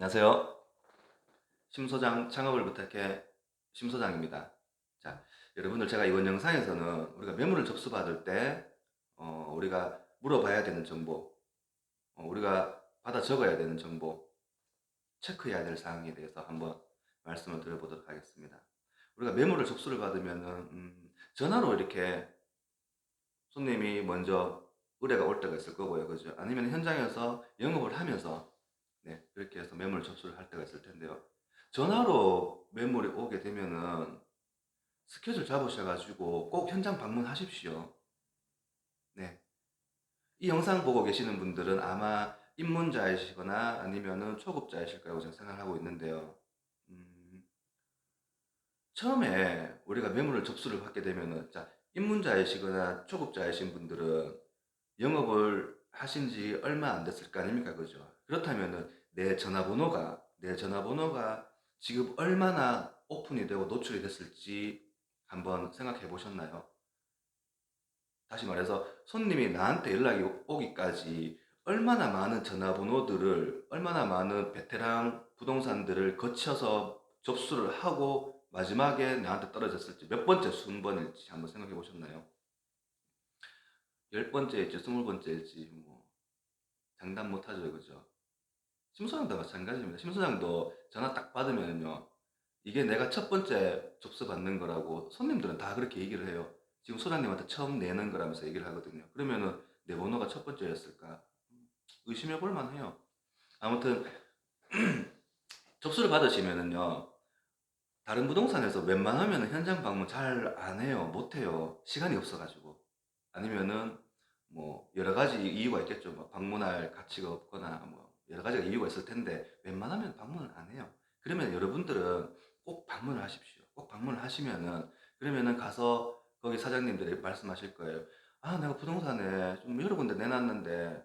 안녕하세요. 심소장 창업을 부탁해 심소장입니다. 자, 여러분들 제가 이번 영상에서는 우리가 매물을 접수받을 때 우리가 물어봐야 되는 정보, 우리가 받아 적어야 되는 정보, 체크해야 될 사항에 대해서 한번 말씀을 드려보도록 하겠습니다. 우리가 매물을 접수를 받으면은 전화로 이렇게 손님이 먼저 의뢰가 올 때가 있을 거고요, 그죠? 아니면 현장에서 영업을 하면서 그렇게 해서 매물 접수를 할 때가 있을 텐데요. 전화로 매물이 오게 되면은 스케줄 잡으셔가지고 꼭 현장 방문하십시오. 네. 이 영상 보고 계시는 분들은 아마 입문자이시거나 아니면은 초급자이실 거라고 제가 생각을 하고 있는데요. 음, 처음에 우리가 매물을 접수를 받게 되면은, 자, 입문자이시거나 초급자이신 분들은 영업을 하신 지 얼마 안 됐을 거 아닙니까? 그죠? 그렇다면은 내 전화번호가 지금 얼마나 오픈이 되고 노출이 됐을지 한번 생각해 보셨나요? 다시 말해서 손님이 나한테 연락이 오기까지 얼마나 많은 베테랑 부동산들을 거쳐서 접수를 하고 마지막에 나한테 떨어졌을지, 몇 번째 순번일지 한번 생각해 보셨나요? 열 번째일지, 스물 번째일지, 장담 못 하죠, 그죠? 심소장도 마찬가지입니다. 심소장도 전화 딱 받으면요, 이게 내가 첫 번째 접수 받는 거라고 손님들은 다 그렇게 얘기를 해요. 지금 소장님한테 처음 내는 거라면서 얘기를 하거든요. 그러면은 내 번호가 첫 번째였을까? 의심해 볼 만해요. 아무튼 접수를 받으시면은요, 다른 부동산에서 웬만하면 현장 방문 잘 안 해요. 못 해요. 시간이 없어가지고. 아니면은 뭐 여러 가지 이유가 있겠죠. 뭐 방문할 가치가 없거나 뭐 여러 가지가 이유가 있을 텐데 웬만하면 방문을 안 해요. 그러면 여러분들은 꼭 방문을 하십시오. 꼭 방문을 하시면은, 그러면은 가서 거기 사장님들이 말씀하실 거예요. 아, 내가 부동산에 좀 여러 군데 내놨는데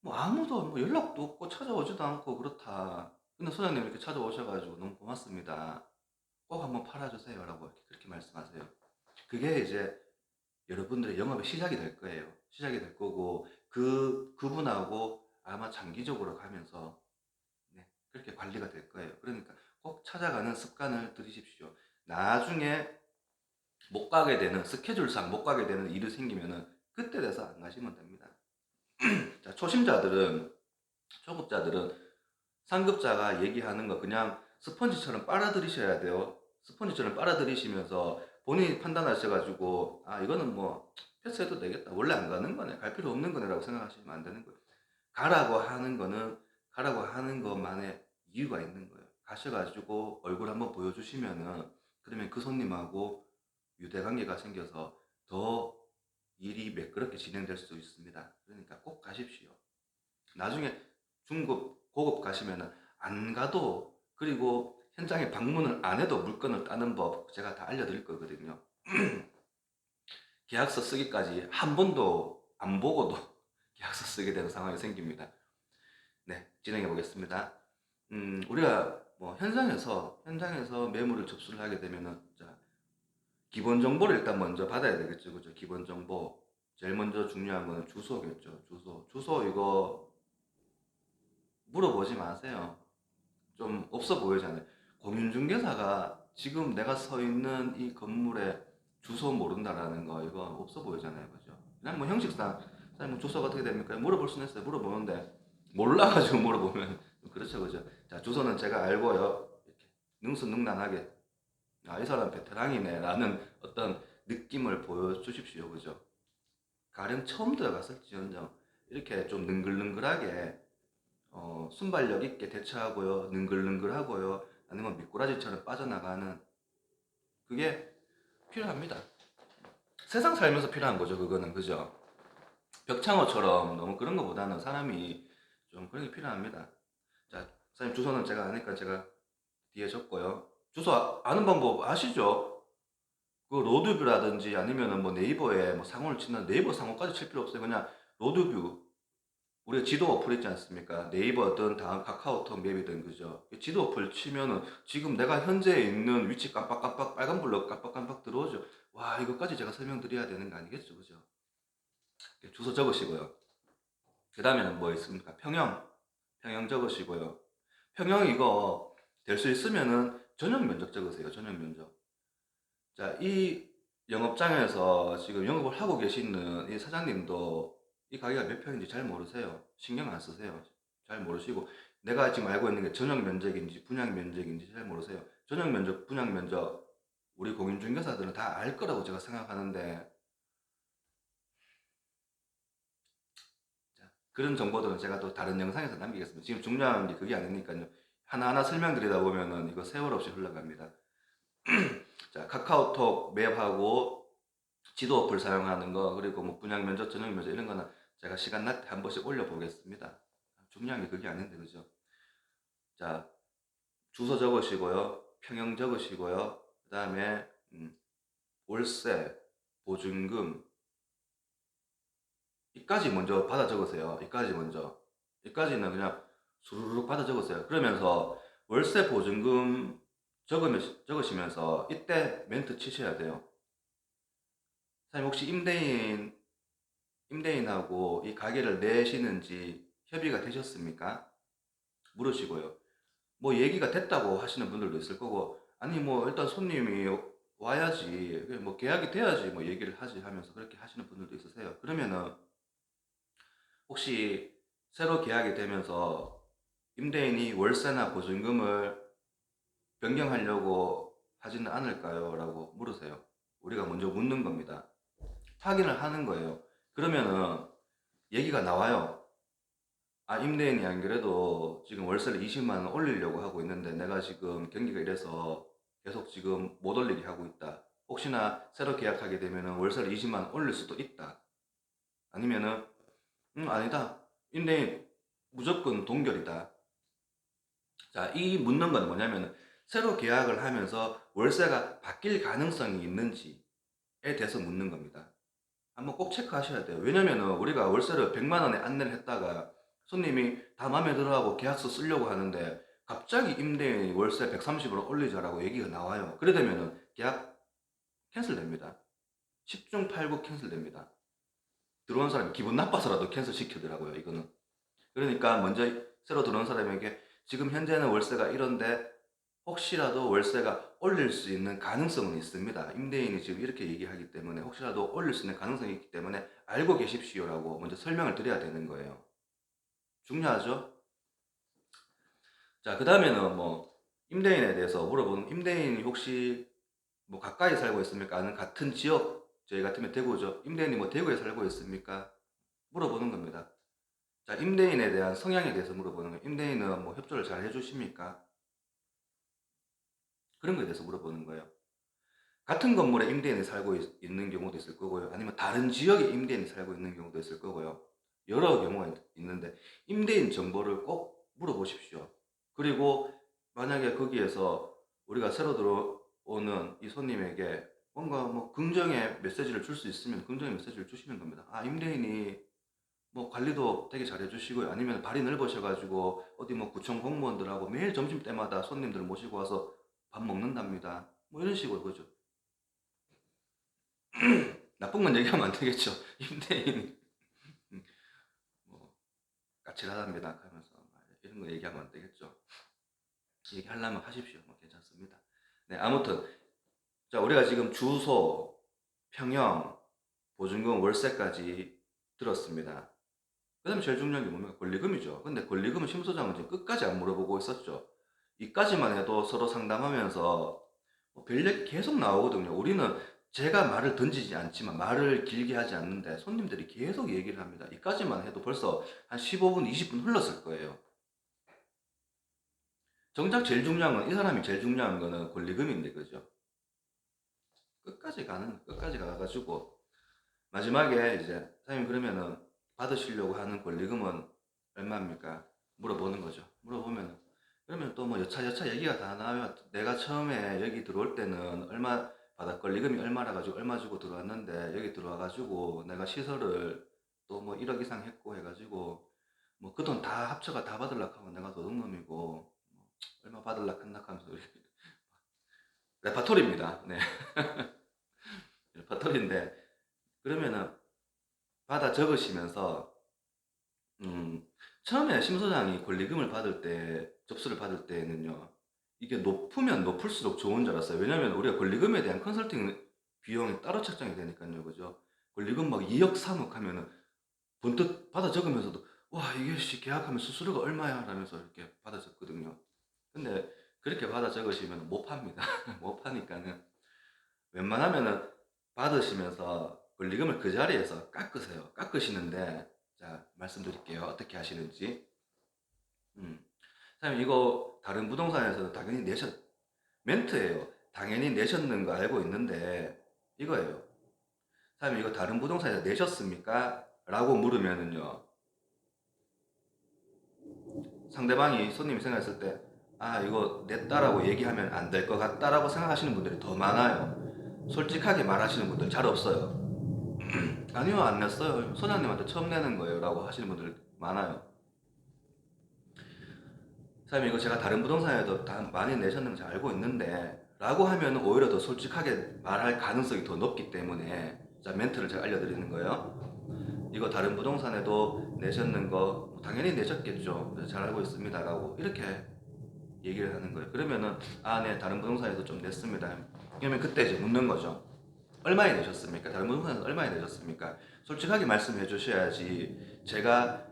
뭐 아무도 뭐 연락도 없고 찾아오지도 않고 그렇다. 근데 소장님 이렇게 찾아오셔가지고 너무 고맙습니다. 꼭 한번 팔아주세요라고 이렇게 그렇게 말씀하세요. 그게 이제 여러분들의 영업의 시작이 될 거예요. 시작이 될 거고, 그분하고 아마 장기적으로 가면서 그렇게 관리가 될 거예요. 그러니까 꼭 찾아가는 습관을 들이십시오. 나중에 못 가게 되는, 스케줄상 못 가게 되는 일이 생기면은 그때 돼서 안 가시면 됩니다. 자, 초급자들은 상급자가 얘기하는 거 그냥 스펀지처럼 빨아들이셔야 돼요. 스펀지처럼 빨아들이시면서 본인이 판단하셔가지고, 아, 이거는 뭐 패스해도 되겠다. 원래 안 가는 거네. 갈 필요 없는 거네라고 생각하시면 안 되는 거예요. 가라고 하는 거는 가라고 하는 것만의 이유가 있는 거예요. 가셔가지고 얼굴 한번 보여주시면은, 그러면 그 손님하고 유대관계가 생겨서 더 일이 매끄럽게 진행될 수 있습니다. 그러니까 꼭 가십시오. 나중에 중급, 고급 가시면은 안 가도, 그리고 현장에 방문을 안 해도 물건을 따는 법 제가 다 알려드릴 거거든요. 계약서 쓰기까지 한 번도 안 보고도 계약서 쓰게 되는 상황이 생깁니다. 네, 진행해 보겠습니다. 우리가 뭐 현장에서 매물을 접수를 하게 되면은, 자, 기본 정보를 일단 먼저 받아야 되겠죠, 그죠? 기본 정보. 제일 먼저 중요한 거는 주소겠죠. 주소 이거 물어보지 마세요. 좀 없어 보이잖아요. 공인중개사가 지금 내가 서 있는 이 건물의 주소 모른다라는 거, 이거 없어 보이잖아요, 그죠? 그냥 뭐 형식상 사장님 뭐 주소가 어떻게 됩니까? 물어볼 수는 있어요. 물어보는데 몰라가지고 물어보면 그렇죠, 그죠? 자, 주소는 제가 알고요. 이렇게 능수능란하게, 아, 이 사람 베테랑이네라는 어떤 느낌을 보여주십시오, 그죠? 가령 처음 들어갔을지언정 이렇게 좀 능글능글하게, 순발력 있게 대처하고요, 능글능글하고요, 아니면 미꾸라지처럼 빠져나가는, 그게 필요합니다. 세상 살면서 필요한 거죠, 그거는, 그죠? 벽창호처럼 너무 그런 것보다는 사람이 좀 그런 게 필요합니다. 자, 사장님 주소는 제가 아니까 제가 뒤에 적고요. 주소 아는 방법 아시죠? 그 로드뷰라든지 아니면은 뭐 네이버에 뭐 상호를 치는, 네이버 상호까지 칠 필요 없어요. 그냥 로드뷰, 우리가 지도 어플 있지 않습니까? 네이버든 다음 카카오톡 맵이든, 그죠? 지도 어플 치면은 지금 내가 현재 있는 위치 깜빡깜빡 빨간 블럭 깜빡깜빡 들어오죠. 와, 이것까지 제가 설명드려야 되는 거 아니겠죠, 그죠? 주소 적으시고요. 그 다음에는 뭐 있습니까? 평형 적으시고요. 평형 이거 될 수 있으면은 전용 면적 적으세요. 전용 면적. 자, 이 영업장에서 지금 영업을 하고 계시는 이 사장님도 이 가게가 몇 평인지 잘 모르세요. 신경 안 쓰세요. 잘 모르시고 내가 지금 알고 있는 게 전용 면적인지 분양 면적인지 잘 모르세요. 전용 면적, 분양 면적 우리 공인중개사들은 다 알 거라고 제가 생각하는데 자, 그런 정보들은 제가 또 다른 영상에서 남기겠습니다. 지금 중요한 게 그게 아니니까요. 하나하나 설명드리다 보면은 이거 세월 없이 흘러갑니다. 자, 카카오톡 맵하고 지도 어플 사용하는 거 그리고 뭐 분양 면접, 전용 면접 이런 거는 제가 시간 날 때 한 번씩 올려보겠습니다. 중요한 게 그게 아닌데 그죠? 자, 주소 적으시고요, 평형 적으시고요, 그 다음에 월세, 보증금 이까지 먼저 받아 적으세요. 이까지 먼저. 이까지는 그냥 수르륵 받아 적으세요. 그러면서 월세 보증금 적으시면서 이때 멘트 치셔야 돼요. 사장님 혹시 임대인하고 이 가게를 내시는지 협의가 되셨습니까? 물으시고요. 뭐 얘기가 됐다고 하시는 분들도 있을 거고, 아니 뭐 일단 손님이 와야지, 뭐 계약이 돼야지 뭐 얘기를 하지 하면서 그렇게 하시는 분들도 있으세요. 그러면은 혹시 새로 계약이 되면서 임대인이 월세나 보증금을 변경하려고 하지는 않을까요? 라고 물으세요. 우리가 먼저 묻는 겁니다. 확인을 하는 거예요. 그러면은 얘기가 나와요. 아, 임대인이 안 그래도 지금 월세를 20만 원 올리려고 하고 있는데 내가 지금 경기가 이래서 계속 지금 못 올리게 하고 있다. 혹시나 새로 계약하게 되면은 월세를 20만 원 올릴 수도 있다. 아니면은 아니다. 임대인 무조건 동결이다. 자, 이 묻는 건 뭐냐면 새로 계약을 하면서 월세가 바뀔 가능성이 있는지에 대해서 묻는 겁니다. 한번 꼭 체크하셔야 돼요. 왜냐면은 우리가 월세를 100만 원에 안내를 했다가 손님이 다 마음에 들어하고 계약서 쓰려고 하는데 갑자기 임대인이 월세 130으로 올리자라고 얘기가 나와요. 그래 되면은 계약 캔슬됩니다. 10중 8구 캔슬됩니다. 들어온 사람이 기분 나빠서라도 캔슬 시키더라고요, 이거는. 그러니까 먼저 새로 들어온 사람에게 지금 현재는 월세가 이런데 혹시라도 월세가 올릴 수 있는 가능성은 있습니다. 임대인이 지금 이렇게 얘기하기 때문에 혹시라도 올릴 수 있는 가능성이 있기 때문에 알고 계십시오라고 먼저 설명을 드려야 되는 거예요. 중요하죠? 자, 그 다음에는 뭐 임대인에 대해서 물어보는 임대인이 혹시 뭐 가까이 살고 있습니까? 아니면 같은 지역 저희 같으면 대구죠. 임대인이 뭐 대구에 살고 있습니까? 물어보는 겁니다. 자, 임대인에 대한 성향에 대해서 물어보는 거예요. 임대인은 뭐 협조를 잘 해주십니까? 그런 거에 대해서 물어보는 거예요. 같은 건물에 임대인이 살고 있는 경우도 있을 거고요. 아니면 다른 지역에 임대인이 살고 있는 경우도 있을 거고요. 여러 경우가 있는데 임대인 정보를 꼭 물어보십시오. 그리고 만약에 거기에서 우리가 새로 들어오는 이 손님에게 뭔가 뭐 긍정의 메시지를 줄 수 있으면 긍정의 메시지를 주시는 겁니다. 아, 임대인이 뭐 관리도 되게 잘 해주시고요. 아니면 발이 넓으셔가지고 어디 뭐 구청 공무원들하고 매일 점심때마다 손님들 모시고 와서 밥 먹는답니다. 뭐 이런 식으로 그죠. 나쁜 건 얘기하면 안 되겠죠. 임대인 뭐 까칠하답니다 하면서 이런 거 얘기하면 안 되겠죠. 얘기하려면 하십시오. 뭐 괜찮습니다. 네, 아무튼 자 우리가 지금 주소, 평형, 보증금, 월세까지 들었습니다. 그 다음에 제일 중요한 게 뭡니까? 권리금이죠. 근데 권리금은 심소장은 지금 끝까지 안 물어보고 있었죠. 이까지만 해도 서로 상담하면서 별 얘기 계속 나오거든요. 우리는 제가 말을 던지지 않지만 말을 길게 하지 않는데 손님들이 계속 얘기를 합니다. 이까지만 해도 벌써 한 15분, 20분 흘렀을 거예요. 정작 제일 중요한 건 이 사람이 제일 중요한 거는 권리금인데 그죠? 끝까지 가가지고 마지막에 이제 사장님 그러면은 받으시려고 하는 권리금은 얼마입니까? 물어보는 거죠. 물어보면 그러면 또 뭐 여차여차 얘기가 다 나와요. 내가 처음에 여기 들어올 때는 얼마 받아 권리금이 얼마라 가지고 얼마 주고 들어왔는데 여기 들어와 가지고 내가 시설을 또 뭐 1억 이상 했고 해가지고 뭐 그 돈 다 합쳐가 다 받으려고 하면 내가 도둑놈이고 뭐 얼마 받으려고 한다 하면서 레파토리입니다. 네. 레파토리인데 그러면은 받아 적으시면서 음, 처음에 심 소장이 권리금을 받을 때 접수를 받을 때에는요. 이게 높으면 높을수록 좋은 줄 알았어요. 왜냐면 우리가 권리금에 대한 컨설팅 비용이 따로 책정이 되니까요. 그죠? 권리금 막 2억, 3억 하면은 번뜩 받아 적으면서도 와, 이게 계약하면 수수료가 얼마야? 라면서 이렇게 받아 적거든요. 근데 그렇게 받아 적으시면 못 팝니다. 못 파니까는 웬만하면은 받으시면서 권리금을 그 자리에서 깎으세요. 깎으시는데, 자, 말씀드릴게요. 어떻게 하시는지. 사장님, 이거 다른 부동산에서는 당연히 멘트예요. 당연히 내셨는 거 알고 있는데, 이거예요. 사장님, 이거 다른 부동산에서 내셨습니까? 라고 물으면은요, 상대방이 손님이 생각했을 때, 아, 이거 냈다라고 얘기하면 안 될 것 같다라고 생각하시는 분들이 더 많아요. 솔직하게 말하시는 분들 잘 없어요. 아니요, 안 냈어요. 소장님한테 처음 내는 거예요. 라고 하시는 분들 많아요. 사장님, 이거 제가 다른 부동산에도 다 많이 내셨는 거 잘 알고 있는데, 라고 하면 오히려 더 솔직하게 말할 가능성이 더 높기 때문에, 자, 멘트를 제가 알려드리는 거예요. 이거 다른 부동산에도 내셨는 거 당연히 내셨겠죠. 그래서 잘 알고 있습니다. 라고 이렇게 얘기를 하는 거예요. 그러면은, 아, 네, 다른 부동산에도 좀 냈습니다. 그러면 그때 이제 묻는 거죠. 얼마에 내셨습니까? 다른 부동산에서 얼마에 내셨습니까? 솔직하게 말씀해 주셔야지 제가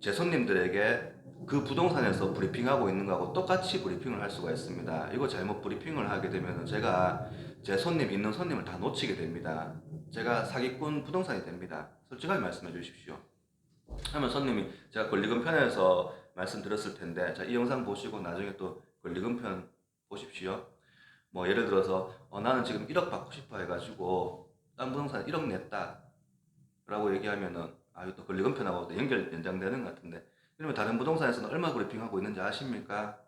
제 손님들에게 그 부동산에서 브리핑하고 있는 거하고 똑같이 브리핑을 할 수가 있습니다. 이거 잘못 브리핑을 하게 되면 제가 제 손님 있는 손님을 다 놓치게 됩니다. 제가 사기꾼 부동산이 됩니다. 솔직하게 말씀해 주십시오. 하면 손님이 제가 권리금 편에서 말씀드렸을 텐데, 자, 이 영상 보시고 나중에 또 권리금 편 보십시오. 뭐 예를 들어서 나는 지금 1억 받고 싶어 해가지고 딴 부동산 1억 냈다 라고 얘기하면은 아, 이거 또 권리금 편하고 또 연장되는 것 같은데, 그러면 다른 부동산에서는 얼마 브리핑하고 있는지 아십니까?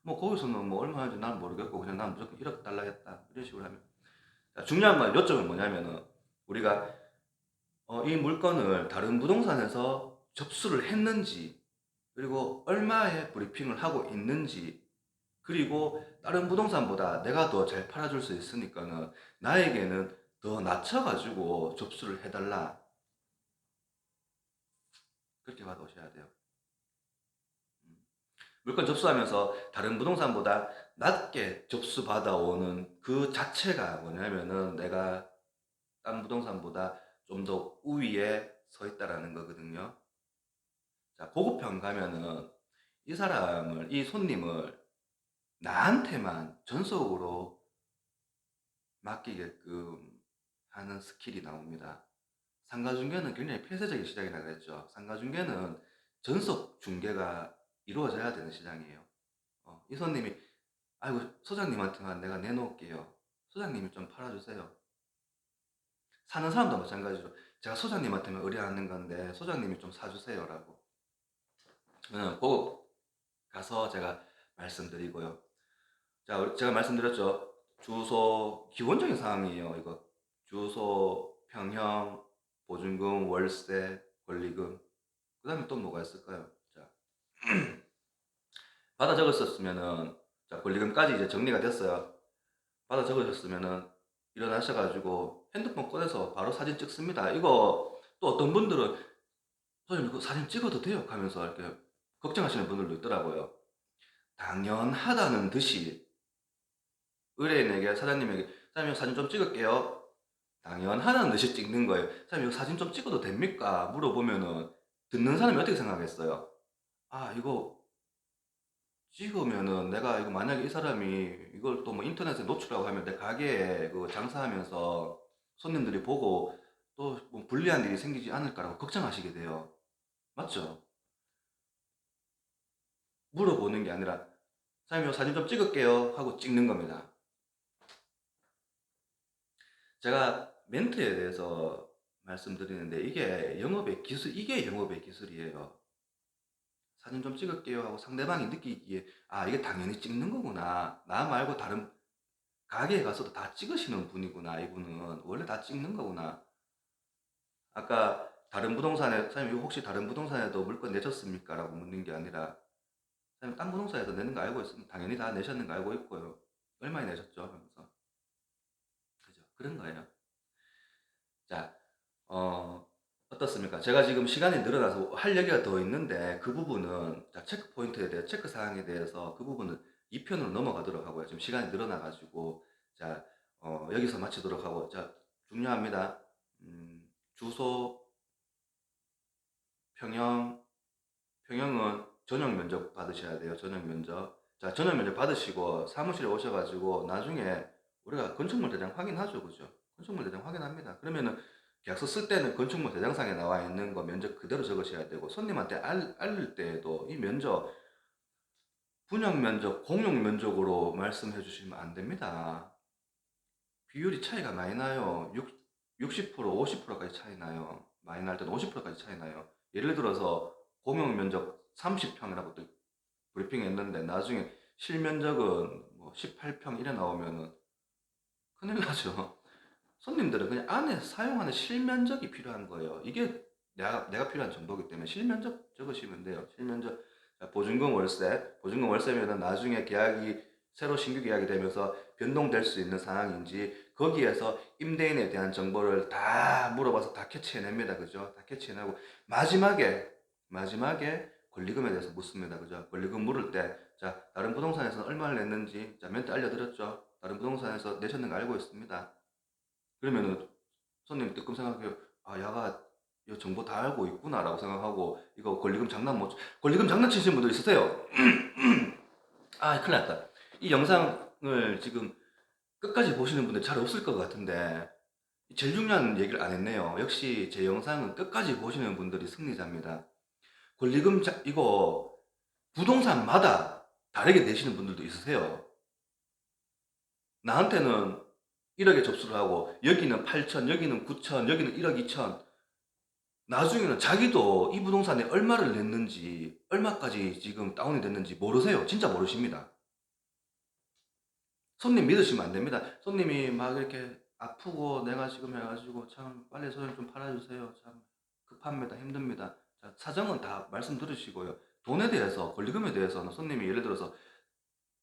뭐 거기서는 뭐 얼마 하는지 난 모르겠고 그냥 난 무조건 1억 달라 했다 이런 식으로 하면, 자, 중요한 건 요점은 뭐냐면은 우리가 이 물건을 다른 부동산에서 접수를 했는지, 그리고 얼마에 브리핑을 하고 있는지, 그리고 다른 부동산보다 내가 더 잘 팔아줄 수 있으니까는 나에게는 더 낮춰가지고 접수를 해달라. 그렇게 받아오셔야 돼요. 물건 접수하면서 다른 부동산보다 낮게 접수 받아오는 그 자체가 뭐냐면은 내가 딴 부동산보다 좀 더 우위에 서 있다라는 거거든요. 자, 고급형 가면은 이 손님을 나한테만 전속으로 맡기게끔 하는 스킬이 나옵니다. 상가중개는 굉장히 폐쇄적인 시장이라고 그랬죠. 상가중개는 전속 중개가 이루어져야 되는 시장이에요. 이 손님이, 아이고, 소장님한테만 내가 내놓을게요. 소장님이 좀 팔아주세요. 사는 사람도 마찬가지로 제가 소장님한테만 의뢰하는 건데 소장님이 좀 사주세요라고. 꼭 가서 제가 말씀드리고요. 자, 제가 말씀드렸죠. 주소, 기본적인 사항이에요. 이거 주소, 평형, 보증금, 월세, 권리금. 그 다음에 또 뭐가 있을까요? 자, 받아 적었었으면은, 자, 권리금까지 이제 정리가 됐어요. 받아 적으셨으면은 일어나셔가지고 핸드폰 꺼내서 바로 사진 찍습니다. 이거 또 어떤 분들은 선생님 그 사진 찍어도 돼요? 하면서 이렇게 걱정하시는 분들도 있더라고요. 당연하다는 듯이 의뢰인에게, 사장님 사진 좀 찍을게요. 당연하다는 듯이 찍는 거예요. 사장님 이거 사진 좀 찍어도 됩니까? 물어보면은 듣는 사람이 어떻게 생각했어요? 아, 이거 찍으면은 내가 이거 만약에 이 사람이 이걸 또 뭐 인터넷에 노출하고 하면 내 가게에 그 장사하면서 손님들이 보고 또 뭐 불리한 일이 생기지 않을까라고 걱정하시게 돼요. 맞죠? 물어보는 게 아니라 사장님 사진 좀 찍을게요 하고 찍는 겁니다. 제가 멘트에 대해서 말씀드리는데 이게 영업의 기술이에요. 사진 좀 찍을게요 하고 상대방이 느끼기에 아, 이게 당연히 찍는 거구나. 나 말고 다른 가게에 가서도 다 찍으시는 분이구나. 이분은 원래 다 찍는 거구나. 아까 다른 부동산에, 사장님 이거 혹시 다른 부동산에도 물건 내셨습니까? 라고 묻는 게 아니라 사장님 딴 부동산에도 내는 거 알고 있으면 당연히 다 내셨는 거 알고 있고요. 얼마에 내셨죠? 하면서. 그죠? 그런 거예요. 자, 어, 어떻습니까? 제가 지금 시간이 늘어나서 할 얘기가 더 있는데 그 부분은 자, 체크 포인트에 대해 체크 사항에 대해서 그 부분은 2편으로 넘어가도록 하고요. 지금 시간이 늘어나 가지고 자, 여기서 마치도록 하고 자, 중요합니다. 주소 평형 평형은 전용 면접 받으셔야 돼요. 전용 면접. 자, 전용 면접 받으시고 사무실에 오셔가지고 나중에 우리가 건축물 대장 확인하죠, 그죠? 건축물 대장 확인합니다. 그러면은 계약서 쓸 때는 건축물 대장상에 나와 있는 거 면적 그대로 적으셔야 되고 손님한테 알릴 때에도 이 면적 분양 면적, 공용 면적으로 말씀해 주시면 안 됩니다. 비율이 차이가 많이 나요. 60%, 50%까지 차이 나요. 많이 날 때는 50%까지 차이 나요. 예를 들어서 공용 면적 30평이라고 또 브리핑 했는데 나중에 실면적은 뭐 18평 이래 나오면은 큰일 나죠. 손님들은 그냥 안에 사용하는 실면적이 필요한 거예요. 이게 내가 필요한 정보이기 때문에 실면적 적으시면 돼요. 실면적. 자, 보증금 월세. 보증금 월세면은 나중에 계약이 새로 신규 계약이 되면서 변동될 수 있는 상황인지 거기에서 임대인에 대한 정보를 다 물어봐서 다 캐치해냅니다. 그죠? 다 캐치해내고 마지막에 권리금에 대해서 묻습니다. 그죠? 권리금 물을 때 자, 다른 부동산에서는 얼마를 냈는지 자, 멘트 알려드렸죠? 다른 부동산에서 내셨는 거 알고 있습니다. 그러면은 손님 뜨끔 생각해요. 아, 야가 이 정보 다 알고 있구나라고 생각하고 이거 권리금 장난 못 권리금 장난치시는 분들 있으세요? 아, 큰일 났다. 이 영상을 지금 끝까지 보시는 분들 잘 없을 것 같은데 제일 중요한 얘기를 안 했네요. 역시 제 영상은 끝까지 보시는 분들이 승리자입니다. 권리금 이거 부동산마다 다르게 내시는 분들도 있으세요. 나한테는 1억에 접수를 하고 여기는 8천, 여기는 9천, 여기는 1억 2천. 나중에는 자기도 이 부동산에 얼마를 냈는지, 얼마까지 지금 다운이 됐는지 모르세요. 진짜 모르십니다. 손님 믿으시면 안 됩니다. 손님이 막 이렇게 아프고 내가 지금 해가지고 참 빨리 소설 좀 팔아주세요. 참 급합니다. 힘듭니다. 자, 사정은 다 말씀 들으시고요. 돈에 대해서, 권리금에 대해서는 손님이 예를 들어서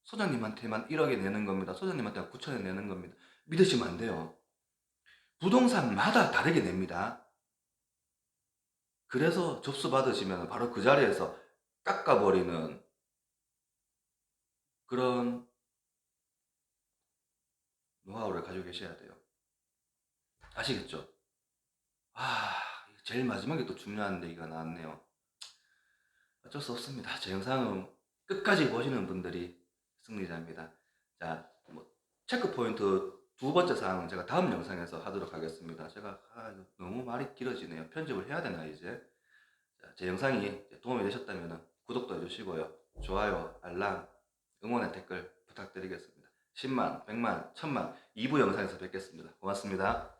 소장님한테만 1억에 내는 겁니다. 소장님한테만 9천에 내는 겁니다. 믿으시면 안 돼요. 부동산마다 다르게 냅니다. 그래서 접수 받으시면 바로 그 자리에서 깎아버리는 그런 노하우를 가지고 계셔야 돼요. 아시겠죠? 아, 제일 마지막에 또 중요한 얘기가 나왔네요. 어쩔 수 없습니다. 제 영상은 끝까지 보시는 분들이 승리자입니다. 자, 뭐 체크 포인트 두 번째 사항은 제가 다음 영상에서 하도록 하겠습니다. 제가 너무 말이 길어지네요. 편집을 해야 되나 이제? 자, 제 영상이 도움이 되셨다면 구독도 해주시고요. 좋아요, 알람, 응원의 댓글 부탁드리겠습니다. 10만, 100만, 1000만 2부 영상에서 뵙겠습니다. 고맙습니다.